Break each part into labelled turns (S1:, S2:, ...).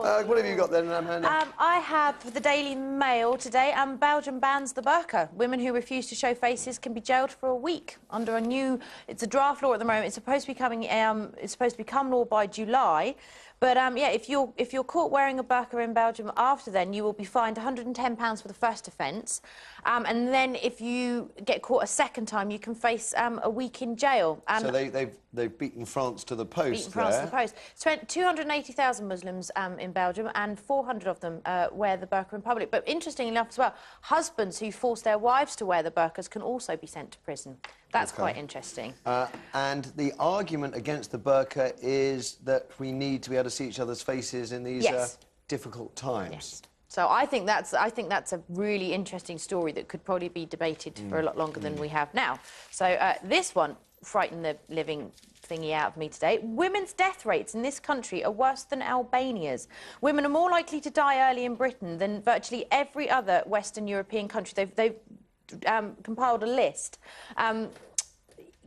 S1: What have you got then, Hannah?
S2: I have the Daily Mail today. Belgium bans the burqa. Women who refuse to show faces can be jailed for a week under a new... It's a draft law at the moment. It's supposed to be coming... it's supposed to become law by July. But, yeah, if you're caught wearing a burqa in Belgium after then, you will be fined £110 for the first offence. And then if you get caught a second time, you can face a week in jail.
S1: So they've beaten France to the post.
S2: Beaten France to the post. 280,000 Muslims in Belgium, and 400 of them wear the burqa in public. But interestingly enough as well, husbands who force their wives to wear the burqas can also be sent to prison. That's quite interesting.
S1: And the argument against the burqa is that we need to be able to see each other's faces in these difficult times.
S2: Yes. So I think that's a really interesting story that could probably be debated for a lot longer than we have now. So this one frightened the living thingy out of me today. Women's death rates in this country are worse than Albania's. Women are more likely to die early in Britain than virtually every other Western European country. They've compiled a list.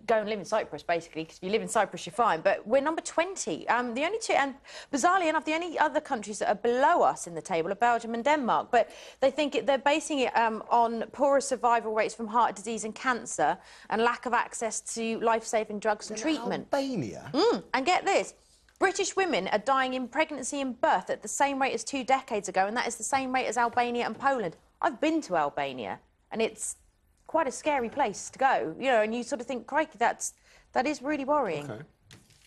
S2: Go and live in Cyprus, basically, because if you live in Cyprus, you're fine. But we're number 20. The only two, and bizarrely enough, the only other countries that are below us in the table are Belgium and Denmark. But they think they're basing it on poorer survival rates from heart disease and cancer and lack of access to life-saving drugs and treatment.
S1: Albania?
S2: And get this. British women are dying in pregnancy and birth at the same rate as 2 decades ago, and that is the same rate as Albania and Poland. I've been to Albania, and it's quite a scary place to go, you know, and you sort of think, crikey, that is really worrying.
S1: OK.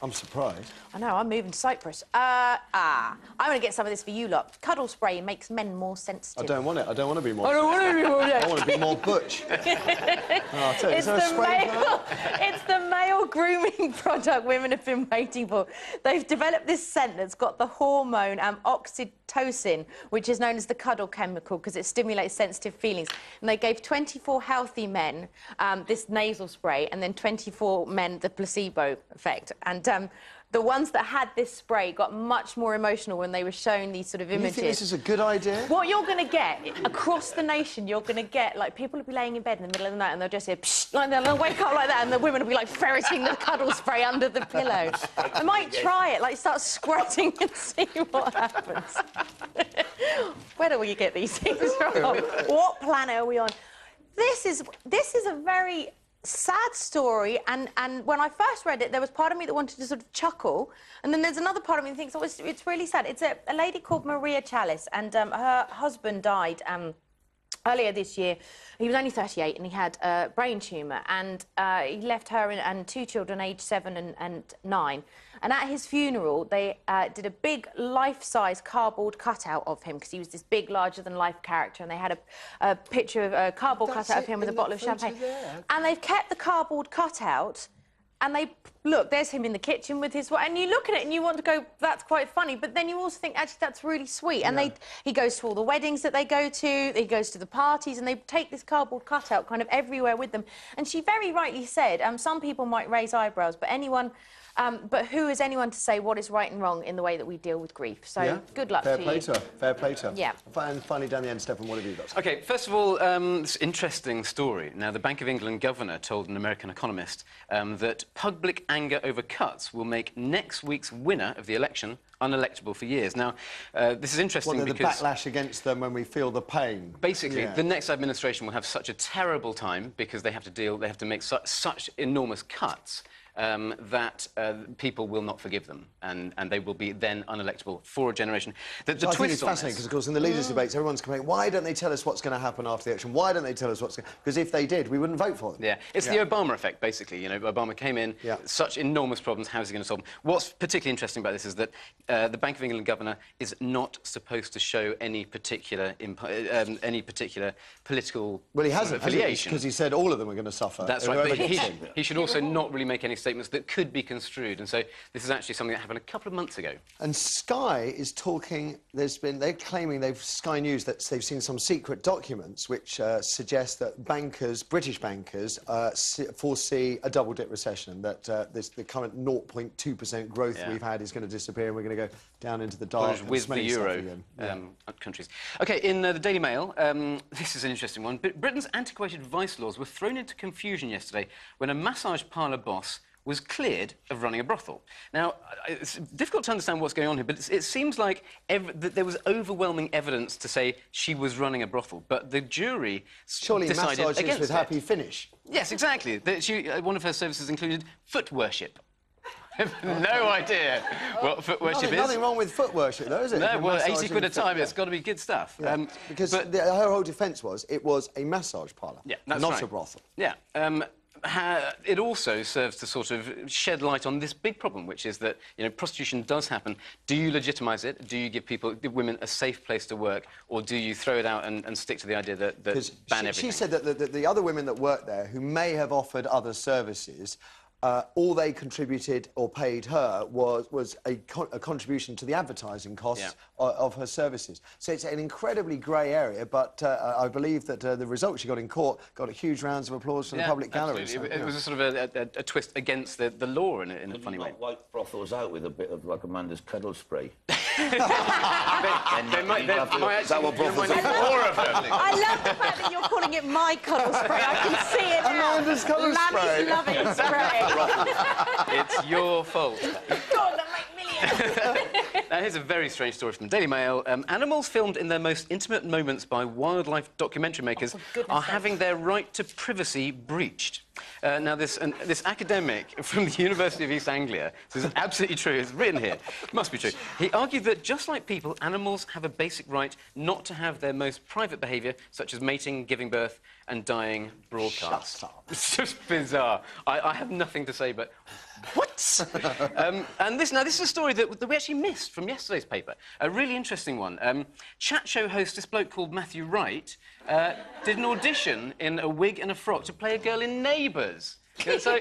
S1: I'm surprised.
S2: I know, I'm moving to Cyprus. I'm going to get some of this for you lot. Cuddle spray makes men more sensitive.
S1: I don't want it. I don't want to be more
S2: I don't want to be more...
S1: I want to be more butch. I'll tell you,
S2: it's the male grooming product women have been waiting for. They've developed this scent that's got the hormone oxytocin, which is known as the cuddle chemical, because it stimulates sensitive feelings. And they gave 24 healthy men this nasal spray, and then 24 men the placebo effect. And the ones that had this spray got much more emotional when they were shown these sort of images.
S1: You think this is a good idea?
S2: What you're going to get, across the nation, you're going to get, like, people will be laying in bed in the middle of the night and they'll just hear, psh, like, they'll wake up like that, and the women will be, like, ferreting the cuddle spray under the pillow. I might try it, like, start squirting and see what happens. Where do we get these things from? What planet are we on? This is a very sad story, and when I first read it, there was part of me that wanted to sort of chuckle, and then there's another part of me that thinks, oh, it's really sad. It's a lady called Maria Chalice, and her husband died earlier this year. He was only 38, and he had a brain tumour, and he left her and 2 children, aged 7 and 9. And at his funeral, they did a big life-size cardboard cutout of him, because he was this big, larger-than-life character, and they had a picture of a cardboard cutout of him with a bottle of champagne. And they've kept the cardboard cutout, and look, there's him in the kitchen with his wife, and you look at it and you want to go, that's quite funny, but then you also think, actually, that's really sweet. And he goes to all the weddings that they go to, he goes to the parties, and they take this cardboard cutout kind of everywhere with them. And she very rightly said, some people might raise eyebrows, but who is anyone to say what is right and wrong in the way that we deal with grief? So good luck to you.
S1: Fair play to her. Fair play to her.
S2: Yeah.
S1: And finally, down the end, Stefan, what have you got?
S3: OK, first of all, this interesting story. Now, the Bank of England governor told an American economist that public anger over cuts will make next week's winner of the election unelectable for years. Now, this is interesting because...
S1: the backlash against them when we feel the pain.
S3: Basically, the next administration will have such a terrible time because they have to make such enormous cuts that people will not forgive them, and they will be then unelectable for a generation. The
S1: twist I think it's fascinating because, of course, in the leaders' debates, everyone's complaining, why don't they tell us what's going to happen after the election? Why don't they tell us what's going to... Because if they did, we wouldn't vote for them.
S3: Yeah, it's the Obama effect, basically. You know, Obama came in, such enormous problems, how is he going to solve them? What's particularly interesting about this is that the Bank of England governor is not supposed to show any particular political
S1: he hasn't,
S3: affiliation.
S1: Because he said all of them are going to suffer.
S3: That's right, but he should also not really make any statements that could be construed, and so this is actually something that happened a couple of months ago. And
S1: Sky is talking... They're claiming, Sky News, that they've seen some secret documents which suggest that British bankers, foresee a double-dip recession, that the current 0.2% growth we've had is going to disappear, and we're going to go down into the dark
S3: with the euro countries. OK, in the Daily Mail, this is an interesting one. Britain's antiquated vice laws were thrown into confusion yesterday when a massage parlour boss was cleared of running a brothel. Now, it's difficult to understand what's going on here, but it seems like that there was overwhelming evidence to say she was running a brothel, but the jury
S1: Surely
S3: decided
S1: massages
S3: against
S1: with
S3: it.
S1: happy finish.
S3: Yes, exactly. One of her services included foot worship. No idea what foot worship is.
S1: Nothing wrong with foot worship, though, is it?
S3: No,
S1: If you're
S3: well, 80 quid a
S1: massaging
S3: time,
S1: foot,
S3: it's got to be good stuff.
S1: yeah. Because
S3: but-
S1: her whole defence was it was a massage parlour,
S3: Yeah, that's
S1: not
S3: right.
S1: a brothel.
S3: Yeah. It also serves to sort of shed light on this big problem, which is that, you know, prostitution does happen. Do you legitimise it? Do you give women a safe place to work? Or do you throw it out and stick to the idea that ban everything?
S1: She said that the other women that worked there who may have offered other services, all they contributed or paid her was a contribution to the advertising costs of her services. So it's an incredibly grey area, but I believe that the result she got in court got huge rounds of applause from the public gallery. So,
S3: it was a sort of a twist against the law in a funny way.
S4: Wipe brothels out with a bit of, like, Amanda's cuddle spray.
S3: They might actually
S4: what brothels are
S3: more of them.
S2: I love the fact that you're calling it my cuddle spray. I can see it now.
S1: Amanda's cuddle spray.
S2: Lammy's loving spray.
S3: It's your fault.
S2: God, that make millions.
S3: Now, here's a very strange story from the Daily Mail. Animals filmed in their most intimate moments by wildlife documentary makers are having their right to privacy breached. Now, this academic from the University of East Anglia, this is absolutely true, it's written here, it must be true. He argued that just like people, animals have a basic right not to have their most private behaviour, such as mating, giving birth and dying, broadcast.
S1: Shut up.
S3: It's just bizarre. I have nothing to say but... What? And this is a story that we actually missed from yesterday's paper. A really interesting one. Chat show host, this bloke called Matthew Wright, did an audition in a wig and a frock to play a girl in Neighbours. So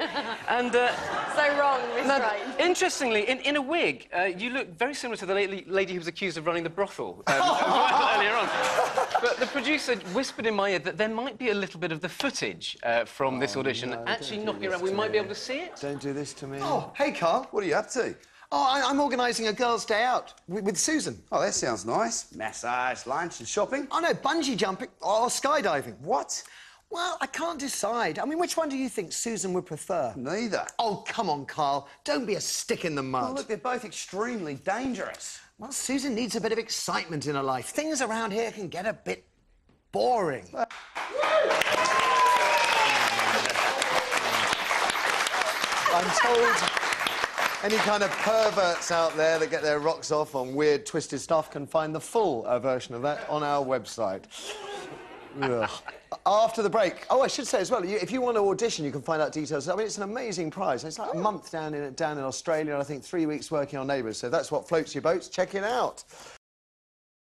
S2: wrong, Miss Wright.
S3: Interestingly, in a wig, you look very similar to the lady who was accused of running the brothel earlier on. But the producer whispered in my ear that there might be a little bit of the footage from this audition actually knocking around. We might be able to see it.
S1: Don't do this to me.
S5: Oh, hey, Carl, what are you up to?
S1: Oh, I'm organising a girls' day out with Susan.
S5: Oh, that sounds nice. Massage, lunch and shopping.
S1: Oh, no, bungee jumping or skydiving.
S5: What?
S1: Well, I can't decide. I mean, which one do you think Susan would prefer?
S5: Neither.
S1: Oh, come on, Carl. Don't be a stick in the mud.
S5: Oh, look, they're both extremely dangerous.
S1: Well, Susan needs a bit of excitement in her life. Things around here can get a bit boring. I'm told any kind of perverts out there that get their rocks off on weird, twisted stuff can find the full version of that on our website. Ugh. After the break... Oh, I should say as well, if you want to audition, you can find out details. I mean, it's an amazing prize. It's like a month down in Australia and I think 3 weeks working on Neighbours. So if that's what floats your boats, check it out.